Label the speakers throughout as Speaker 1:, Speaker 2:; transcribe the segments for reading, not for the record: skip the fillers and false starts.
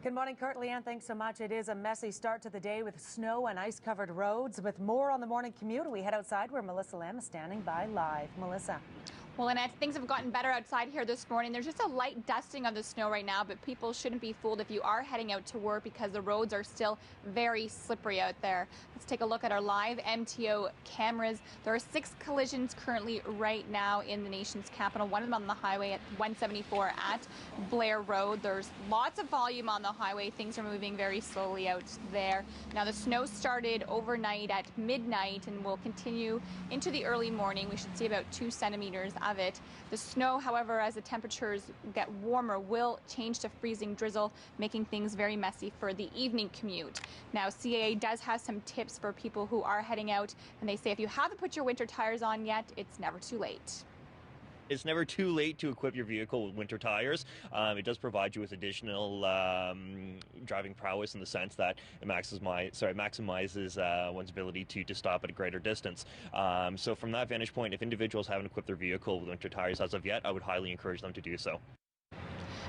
Speaker 1: Good morning, Kurt. Leanne, thanks so much. It is a messy start to the day with snow and ice-covered roads. With more on the morning commute, we head outside where Melissa Lamb is standing by live. Melissa.
Speaker 2: Well, Annette, things have gotten better outside here this morning. There's just a light dusting of the snow right now, but people shouldn't be fooled if you are heading out to work because the roads are still very slippery out there. Let's take a look at our live MTO cameras. There are 6 collisions currently right now in the nation's capital, one of them on the highway at 174 at Blair Road. There's lots of volume on the highway. Things are moving very slowly out there. Now, the snow started overnight at midnight and will continue into the early morning. We should see about 2 centimeters of it. The snow, however, as the temperatures get warmer, will change to freezing drizzle, making things very messy for the evening commute. Now, CAA does have some tips for people who are heading out, and they say if you haven't put your winter tires on yet, it's never too late.
Speaker 3: It's never too late to equip your vehicle with winter tires. It does provide you with additional driving prowess in the sense that it maximizes one's ability to stop at a greater distance. So from that vantage point, if individuals haven't equipped their vehicle with winter tires as of yet, I would highly encourage them to do so.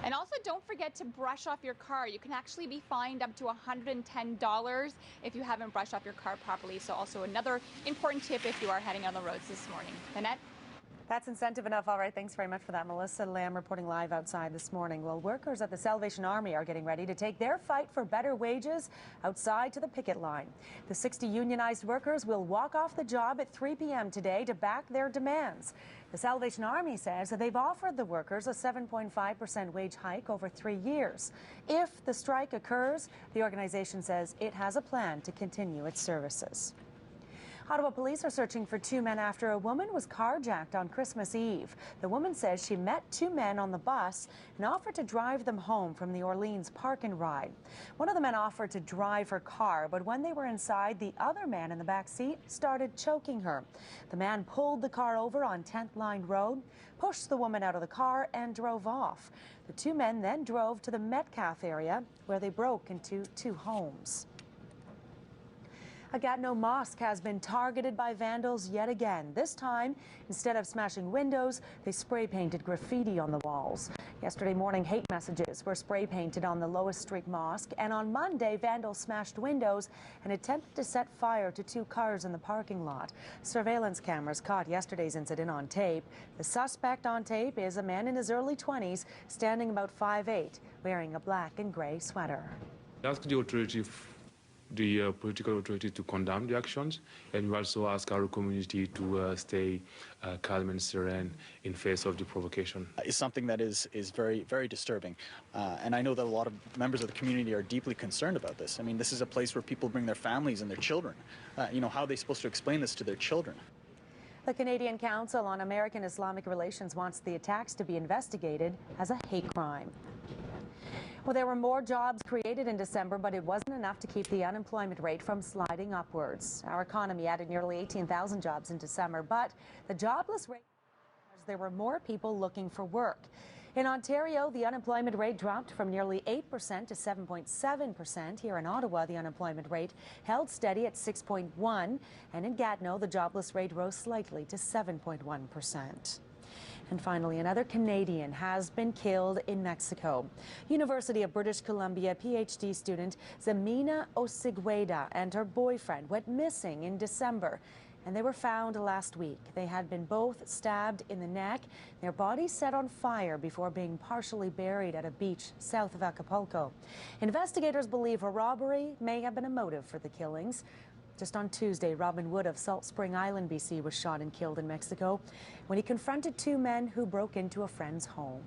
Speaker 2: And also, don't forget to brush off your car. You can actually be fined up to $110 if you haven't brushed off your car properly. So also another important tip if you are heading on the roads this morning. Annette?
Speaker 1: That's incentive enough. All right, thanks very much for that. Melissa Lamb reporting live outside this morning. Well, workers at the Salvation Army are getting ready to take their fight for better wages outside to the picket line. The 60 unionized workers will walk off the job at 3 p.m. today to back their demands. The Salvation Army says that they've offered the workers a 7.5% wage hike over 3 years. If the strike occurs, the organization says it has a plan to continue its services. Ottawa police are searching for 2 men after a woman was carjacked on Christmas Eve. The woman says she met 2 men on the bus and offered to drive them home from the Orleans Park and Ride. One of the men offered to drive her car, but when they were inside, the other man in the back seat started choking her. The man pulled the car over on 10th Line Road, pushed the woman out of the car, and drove off. The 2 men then drove to the Metcalfe area, where they broke into 2 homes. A Gatineau mosque has been targeted by vandals yet again. This time, instead of smashing windows, they spray painted graffiti on the walls. Yesterday morning, hate messages were spray painted on the Lois Street Mosque, and on Monday, vandals smashed windows and attempted to set fire to 2 cars in the parking lot. Surveillance cameras caught yesterday's incident on tape. The suspect on tape is a man in his early 20s, standing about 5'8", wearing a black and gray sweater.
Speaker 4: Ask the political authority to condemn the actions, and we also ask our community to stay calm and serene in face of the provocation.
Speaker 5: It's something that is very, very disturbing, and I know that a lot of members of the community are deeply concerned about this. I mean, this is a place where people bring their families and their children. How are they supposed to explain this to their children?
Speaker 1: The Canadian Council on American Islamic Relations wants the attacks to be investigated as a hate crime. Well, there were more jobs created in December, but it wasn't enough to keep the unemployment rate from sliding upwards. Our economy added nearly 18,000 jobs in December, but the jobless rate because there were more people looking for work. In Ontario, the unemployment rate dropped from nearly 8% to 7.7%. Here in Ottawa, the unemployment rate held steady at 6.1%, and in Gatineau, the jobless rate rose slightly to 7.1%. And finally, another Canadian has been killed in Mexico. University of British Columbia PhD student Ximena Osigüeda and her boyfriend went missing in December, and they were found last week. They had been both stabbed in the neck, their bodies set on fire before being partially buried at a beach south of Acapulco. Investigators believe a robbery may have been a motive for the killings. Just on Tuesday, Robin Wood of Salt Spring Island, BC, was shot and killed in Mexico when he confronted 2 men who broke into a friend's home.